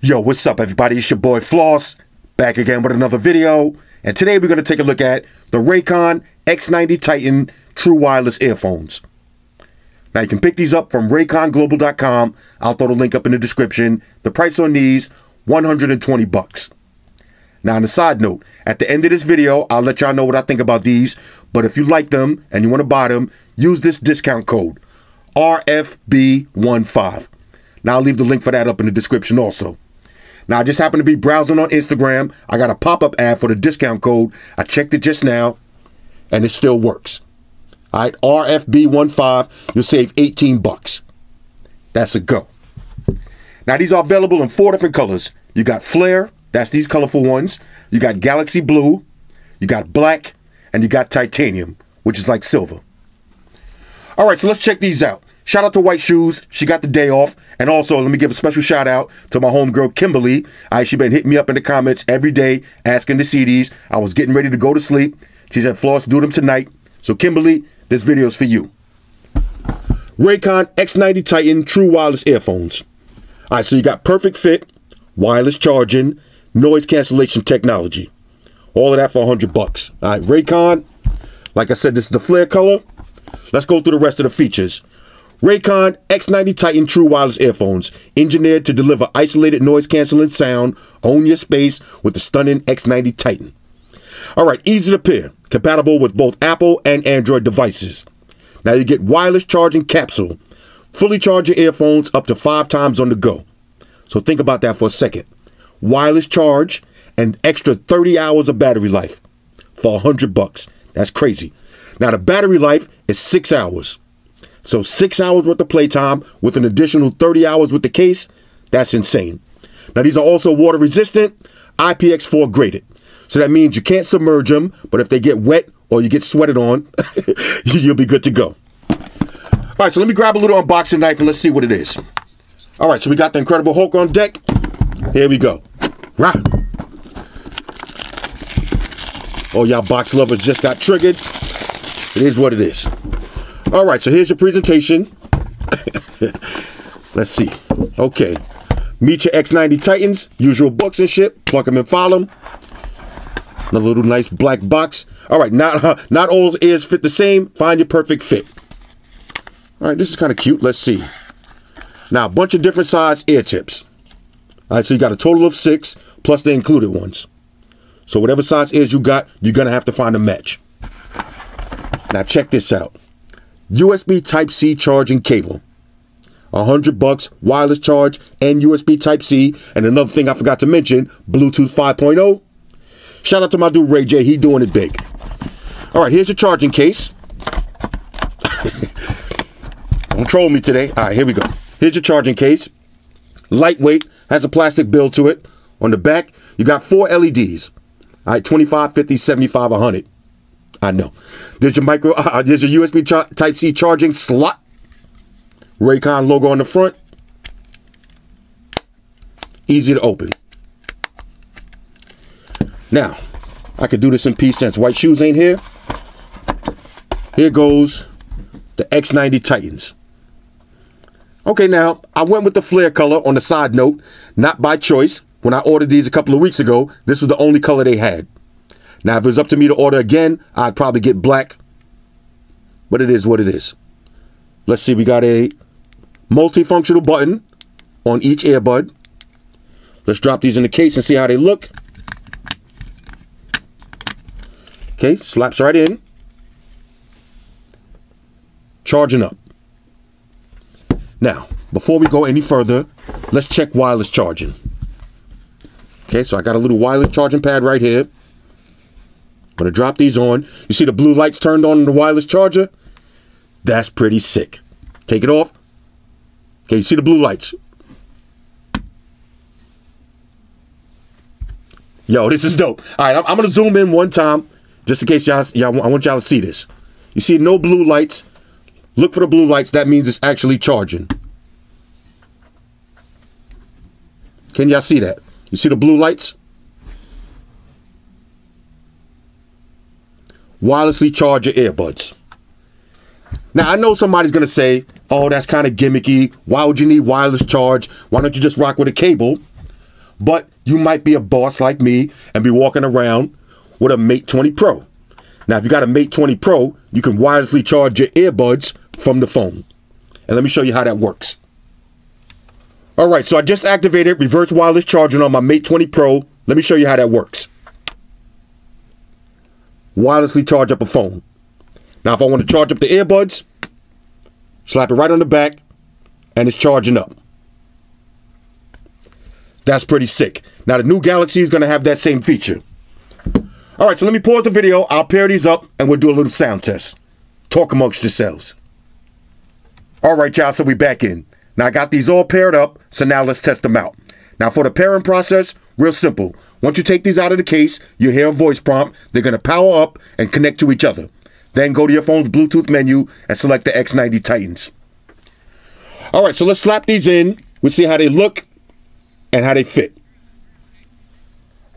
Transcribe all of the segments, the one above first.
Yo, what's up everybody? It's your boy Floss, back again with another video. And today we're going to take a look at the Raycon X90 Titan True Wireless Earphones. Now you can pick these up from rayconglobal.com. I'll throw the link up in the description. The price on these, $120. Now on a side note, at the end of this video, I'll let y'all know what I think about these. But if you like them and you want to buy them, use this discount code, RFB15. Now I'll leave the link for that up in the description also. Now, I just happened to be browsing on Instagram. I got a pop-up ad for the discount code. I checked it just now, and it still works. All right, RFB15, you'll save 18 bucks. That's a go. Now, these are available in 4 different colors. You got Flare, that's these colorful ones. You got Galaxy Blue, you got Black, and you got Titanium, which is like silver. All right, so let's check these out. Shout out to White Shoes. She got the day off. And also, let me give a special shout out to my homegirl, Kimberly. She been hitting me up in the comments every day, asking to see these. I was getting ready to go to sleep. She said, Floss, do them tonight. So, Kimberly, this video's for you. Raycon X90 Titan True Wireless Earphones. All right, so you got perfect fit, wireless charging, noise cancellation technology. All of that for 100 bucks. All right, Raycon. Like I said, this is the flare color. Let's go through the rest of the features. Raycon X90 Titan True Wireless Earphones, engineered to deliver isolated noise-canceling sound. Own your space with the stunning X90 Titan. All right, easy to pair, compatible with both Apple and Android devices. Now you get wireless charging capsule. Fully charge your earphones up to 5 times on the go. So think about that for a second. Wireless charge and extra 30 hours of battery life for 100 bucks. That's crazy. Now the battery life is 6 hours. So 6 hours worth of playtime with an additional 30 hours with the case. That's insane. Now these are also water resistant, IPX4 graded. So that means you can't submerge them, but if they get wet or you get sweated on, you'll be good to go. All right, so let me grab a little unboxing knife and let's see what it is. All right, so we got the Incredible Hulk on deck. Here we go. Rah. Oh, y'all box lovers just got triggered. It is what it is. All right, so here's your presentation. Let's see. Okay. Meet your X90 Titans. Usual books and shit. Plug them and file them. Another little nice black box. All right, not all ears fit the same. Find your perfect fit. All right, this is kind of cute. Let's see. Now, a bunch of different size ear tips. All right, so you got a total of 6, plus the included ones. So whatever size ears you got, you're going to have to find a match. Now, check this out. USB Type-C charging cable. 100 bucks, wireless charge, and USB Type-C. And another thing I forgot to mention, Bluetooth 5.0. Shout out to my dude Ray J, he doing it big. All right, here's your charging case. Don't troll me today. All right, here we go. Here's your charging case. Lightweight, has a plastic build to it. On the back, you got 4 LEDs. All right, 25, 50, 75, 100. I know. There's your there's your USB Type-C charging slot. Raycon logo on the front. Easy to open. Now, I could do this in peace since White Shoes ain't here. Here goes the X90 Titans. Okay, now, I went with the flare color on the side note, not by choice. When I ordered these a couple of weeks ago, this was the only color they had. Now, if it was up to me to order again, I'd probably get black. But it is what it is. Let's see, we got a multifunctional button on each earbud. Let's drop these in the case and see how they look. Okay, slaps right in. Charging up. Now, before we go any further, let's check wireless charging. Okay, so I got a little wireless charging pad right here. I'm going to drop these on. You see the blue lights turned on in the wireless charger? That's pretty sick. Take it off. Okay, you see the blue lights? Yo, this is dope. All right, I'm going to zoom in one time just in case I want y'all to see this. You see no blue lights. Look for the blue lights. That means it's actually charging. Can y'all see that? You see the blue lights? Wirelessly charge your earbuds. Now, I know somebody's going to say, oh, that's kind of gimmicky. Why would you need wireless charge? Why don't you just rock with a cable? but you might be a boss like me and be walking around with a Mate 20 Pro. Now, if you got a Mate 20 Pro, you can wirelessly charge your earbuds from the phone. And let me show you how that works. All right, so I just activated reverse wireless charging on my Mate 20 Pro. Let me show you how that works. Wirelessly charge up a phone. Now, if I want to charge up the earbuds, slap it right on the back, and it's charging up. That's pretty sick. Now, the new Galaxy is going to have that same feature. All right, so let me pause the video. I'll pair these up, and we'll do a little sound test. Talk amongst yourselves. All right, y'all, so we back in. Now, I got these all paired up, so now let's test them out. Now, for the pairing process, real simple. Once you take these out of the case, you hear a voice prompt. They're going to power up and connect to each other. Then go to your phone's Bluetooth menu and select the X90 Titans. All right, so let's slap these in. We'll see how they look and how they fit.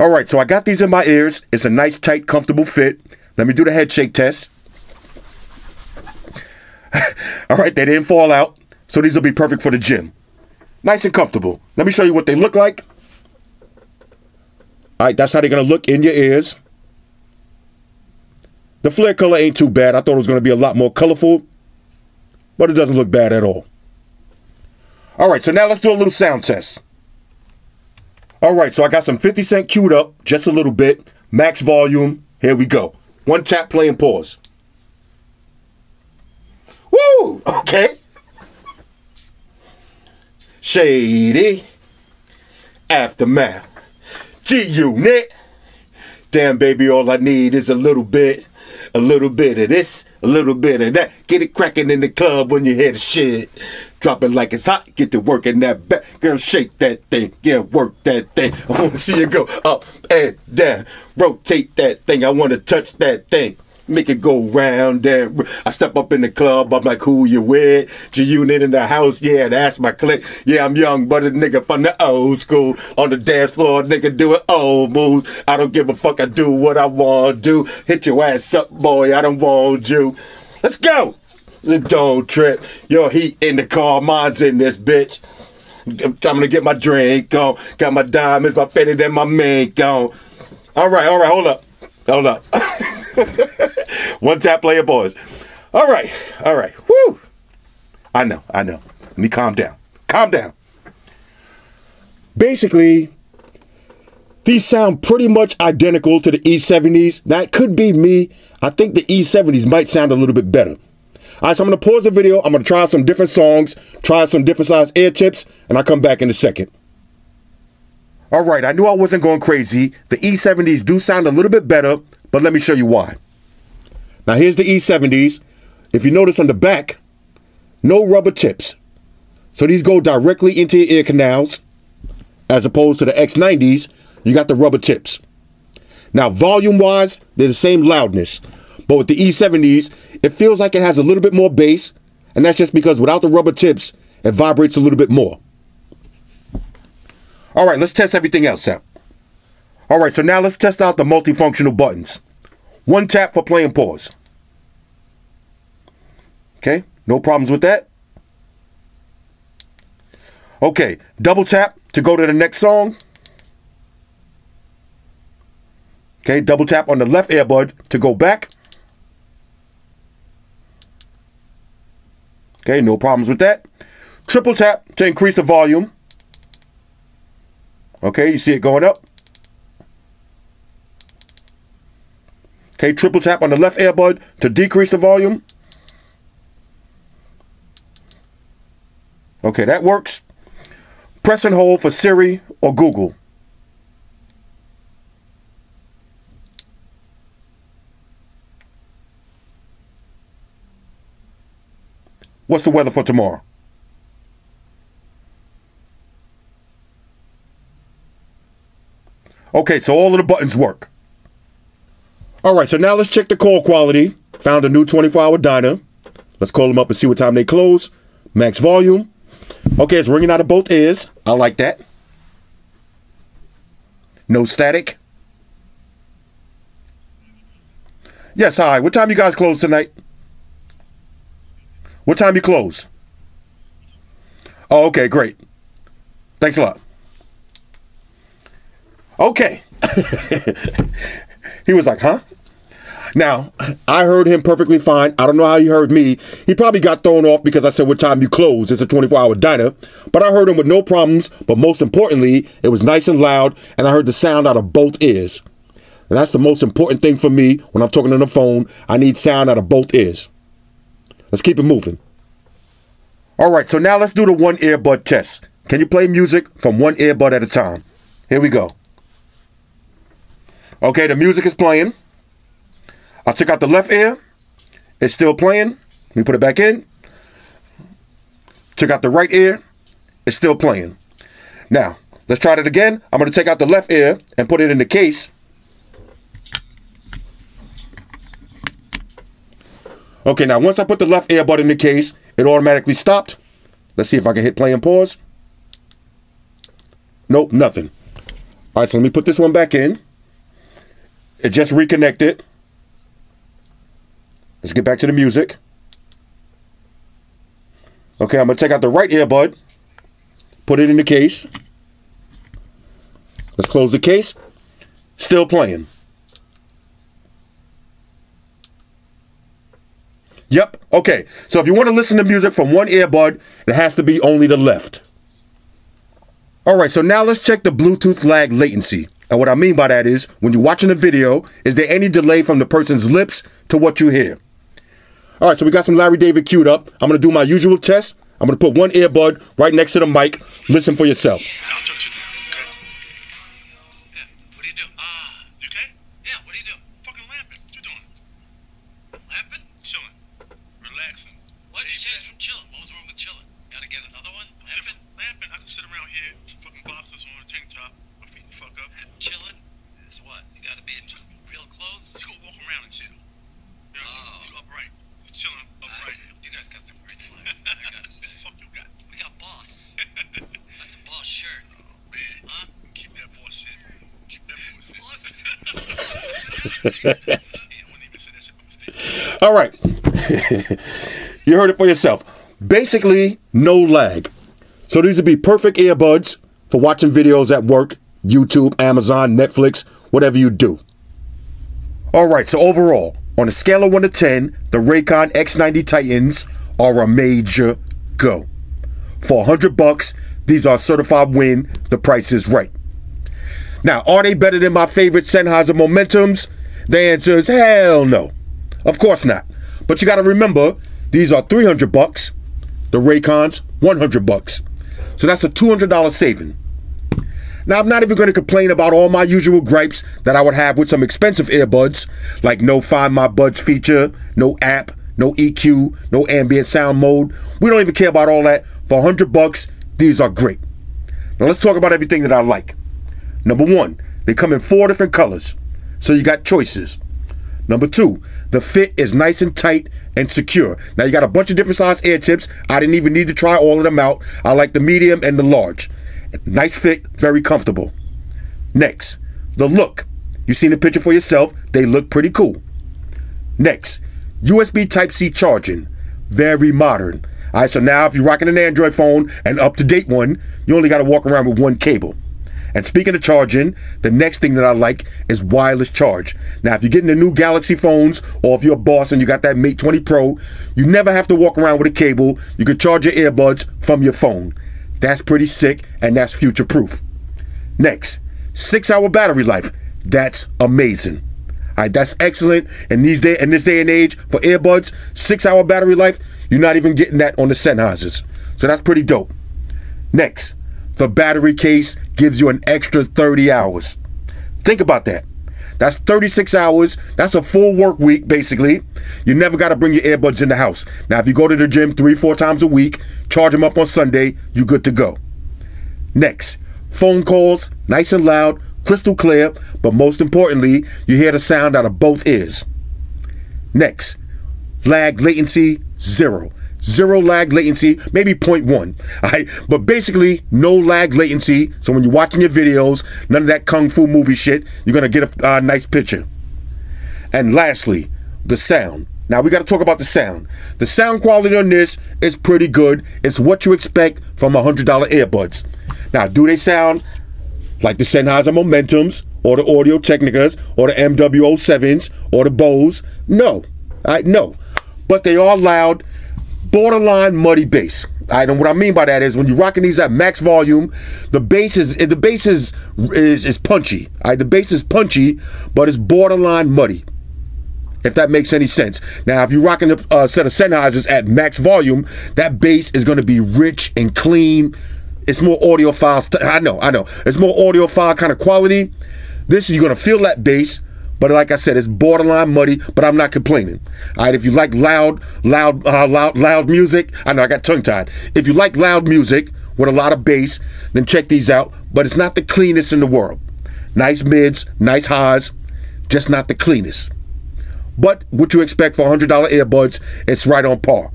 All right, so I got these in my ears. It's a nice, tight, comfortable fit. Let me do the head shake test. All right, they didn't fall out. So these will be perfect for the gym. Nice and comfortable. Let me show you what they look like. All right, that's how they're going to look in your ears. The flare color ain't too bad. I thought it was going to be a lot more colorful, but it doesn't look bad at all. All right, so now let's do a little sound test. All right, so I got some 50 Cent queued up, just a little bit. Max volume. Here we go. One tap, play, and pause. Woo! Okay. Shady. Aftermath. G-Unit. Damn, baby, all I need is a little bit of this, a little bit of that. Get it cracking in the club when you hear the shit. Drop it like it's hot, get to work in that back. Girl, shake that thing, yeah, work that thing. I want to see you go up and down. Rotate that thing, I want to touch that thing. Make it go round and I step up in the club, I'm like, who you with? G-Unit in the house, yeah, that's my clique. Yeah, I'm young, but a nigga from the old school. On the dance floor, nigga doing old moves. I don't give a fuck, I do what I want to do. Hit your ass up, boy, I don't want you. Let's go. Don't trip. Your heat in the car, mine's in this bitch. I'm gonna get my drink on. Got my diamonds, my fitted, and my mink on. All right, hold up. One tap, player, boys. All right. Woo. I know. Let me calm down. Basically, these sound pretty much identical to the E70s. That could be me. I think the E70s might sound a little bit better. All right, so I'm going to pause the video. I'm going to try some different songs, try some different size ear tips, and I'll come back in a second. All right, I knew I wasn't going crazy. The E70s do sound a little bit better, but let me show you why. Now, here's the E70s. If you notice on the back, no rubber tips. So these go directly into your ear canals, as opposed to the X90s, you got the rubber tips. Now, volume-wise, they're the same loudness. But with the E70s, it feels like it has a little bit more bass, and that's just because without the rubber tips, it vibrates a little bit more. All right, let's test everything else out. All right, so now let's test out the multifunctional buttons. One tap for play and pause. Okay, no problems with that. Okay, double tap to go to the next song. Okay, double tap on the left earbud to go back. Okay, no problems with that. Triple tap to increase the volume. Okay, you see it going up. Okay, triple tap on the left earbud to decrease the volume. Okay, that works. Press and hold for Siri or Google. What's the weather for tomorrow? Okay, so all of the buttons work. All right, so now let's check the call quality. Found a new 24-hour diner. Let's call them up and see what time they close. Max volume. Okay, it's ringing out of both ears. I like that. No static. Yes, hi. What time you guys close tonight? What time you close? Oh, okay, great. Thanks a lot. Okay. He was like, huh? Now, I heard him perfectly fine. I don't know how he heard me. He probably got thrown off because I said what time you close. It's a 24-hour diner. But I heard him with no problems. But most importantly, it was nice and loud. And I heard the sound out of both ears. And that's the most important thing for me when I'm talking on the phone. I need sound out of both ears. Let's keep it moving. All right, so now let's do the one earbud test. Can you play music from one earbud at a time? Here we go. Okay, the music is playing. I took out the left ear. It's still playing. Let me put it back in. Took out the right ear. It's still playing. Now, let's try it again. I'm going to take out the left ear and put it in the case. Okay, now once I put the left earbud in the case, it automatically stopped. Let's see if I can hit play and pause. Nope, nothing. All right, so let me put this one back in. It just reconnected. Let's get back to the music. Okay, I'm going to take out the right earbud. Put it in the case. Let's close the case. Still playing. Yep. Okay. So if you want to listen to music from one earbud, it has to be only the left. All right. So now let's check the Bluetooth lag latency. And what I mean by that is when you're watching a video, is there any delay from the person's lips to what you hear? All right. So we got some Larry David queued up. I'm going to do my usual test. I'm going to put one earbud right next to the mic. Listen for yourself. I'll touch it. Okay. Yeah. What do you do? You okay? Yeah. What do you do? Fucking lamping. What you doing? Lamping? Chilling. Relaxing. Why'd you change from chilling? What was wrong with chilling? Gotta get another one? Lamping? Lamping. I can sit around here, some fucking boxers on a tank top. My feet the fuck up. And chilling? Is what? You gotta be in real clothes? You go walk around and chill. You know, you upright. You chilling upright. You guys got some great slang. I gotta say. What the fuck you got? We got boss. That's a boss shirt. Oh, man. Huh? Keep that boss shit. Keep that boss shit. Boss is All right. You heard it for yourself. Basically, no lag. So these would be perfect earbuds for watching videos at work, YouTube, Amazon, Netflix, whatever you do. All right. So overall, on a scale of 1 to 10, the Raycon X90 Titans are a major go. For $100, these are a certified win. The price is right. Now, are they better than my favorite Sennheiser Momentums? The answer is hell no. Of course not. But you got to remember, these are $300. The Raycons, $100. So that's a $200 saving. Now, I'm not even going to complain about all my usual gripes that I would have with some expensive earbuds, like no Find My Buds feature, no app, no EQ, no ambient sound mode. We don't even care about all that. For $100, these are great. Now, let's talk about everything that I like. Number 1, they come in 4 different colors, so you got choices. Number 2, the fit is nice and tight and secure. Now, you got a bunch of different size ear tips. I didn't even need to try all of them out. I like the medium and the large. Nice fit, very comfortable. Next, the look. You've seen the picture for yourself. They look pretty cool. Next, USB Type-C charging. Very modern. All right, so now if you're rocking an Android phone, an up-to-date one, you only got to walk around with one cable. And speaking of charging, the next thing that I like is wireless charge. Now, if you're getting the new Galaxy phones, or if you're a boss and you got that Mate 20 Pro, you never have to walk around with a cable. You can charge your earbuds from your phone. That's pretty sick, and that's future-proof. Next, 6-hour battery life. That's amazing. All right, that's excellent. In this day and age, for earbuds, 6-hour battery life, you're not even getting that on the Sennheisers. So that's pretty dope. Next, the battery case gives you an extra 30 hours. Think about that. That's 36 hours. That's a full work week, basically. You never got to bring your earbuds in the house. Now, if you go to the gym 3-4 times a week, charge them up on Sunday, you're good to go. Next, phone calls, nice and loud, crystal clear, but most importantly, you hear the sound out of both ears. Next, lag latency, 0. 0 lag latency, maybe 0.1. All right, but basically no lag latency. So when you're watching your videos, none of that kung fu movie shit, you're gonna get a nice picture. And lastly, the sound. Now we got to talk about the sound. The sound quality on this is pretty good. It's what you expect from $100 earbuds. Now, do they sound like the Sennheiser Momentums or the Audio-Technicas or the MW07s or the Bose. No, no. But they are loud, borderline muddy bass. And what I mean by that is when you're rocking these at max volume, the bass is punchy. The bass is punchy, but it's borderline muddy, if that makes any sense. Now, if you're rocking a set of Sennheisers at max volume, that bass is going to be rich and clean. It's more audiophile. I know. It's more audiophile kind of quality. This, you're going to feel that bass, but like I said, it's borderline muddy, but I'm not complaining. All right, if you like loud music, I know I got tongue-tied. If you like loud music with a lot of bass, then check these out, but it's not the cleanest in the world. Nice mids, nice highs, just not the cleanest. But what you expect for $100 earbuds, it's right on par.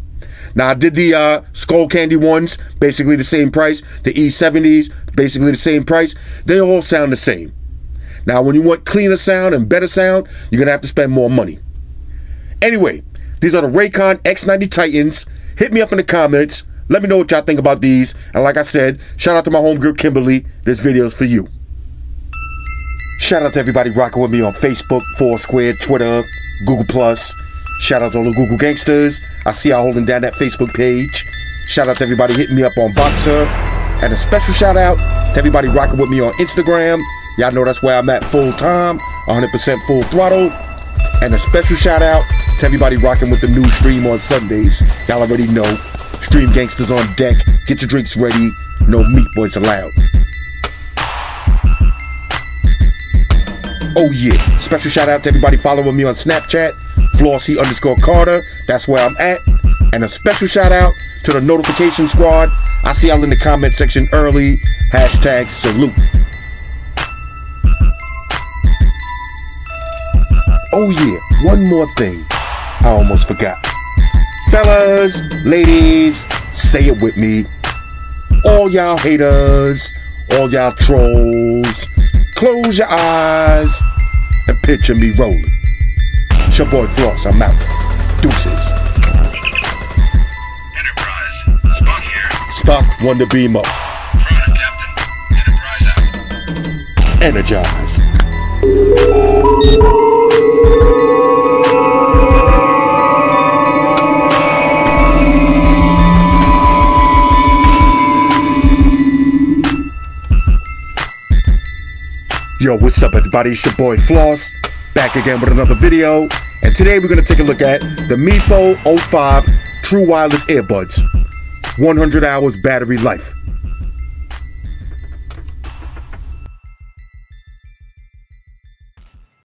Now, I did the Skull Candy ones, basically the same price. The E70s, basically the same price. They all sound the same. Now, when you want cleaner sound and better sound, you're going to have to spend more money. Anyway, these are the Raycon X90 Titans. Hit me up in the comments. Let me know what y'all think about these. And like I said, shout out to my homegirl, Kimberly. This video is for you. Shout out to everybody rocking with me on Facebook, Foursquare, Twitter, Google+. Shout out to all the Google gangsters. I see y'all holding down that Facebook page. Shout out to everybody hitting me up on Voxer. And a special shout out to everybody rocking with me on Instagram. Y'all know that's where I'm at full time, 100% full throttle. And a special shout out to everybody rocking with the new stream on Sundays. Y'all already know. Stream gangsters on deck. Get your drinks ready. No meat boys allowed. Oh yeah. Special shout out to everybody following me on Snapchat. Flossy_Carter. That's where I'm at. And a special shout out to the notification squad. I see y'all in the comment section early. Hashtag salute. Oh yeah, one more thing I almost forgot. Fellas, ladies, say it with me. All y'all haters, all y'all trolls, close your eyes and picture me rolling. It's your boy Floss, I'm out. Deuces. Enterprise, Spock here. Spock, one to beam up. Affirmative, Captain. Enterprise out. Energize. Yo, what's up everybody? It's your boy Floss, back again with another video. And today we're going to take a look at the MeFo 05 True Wireless Earbuds. 100 hours battery life.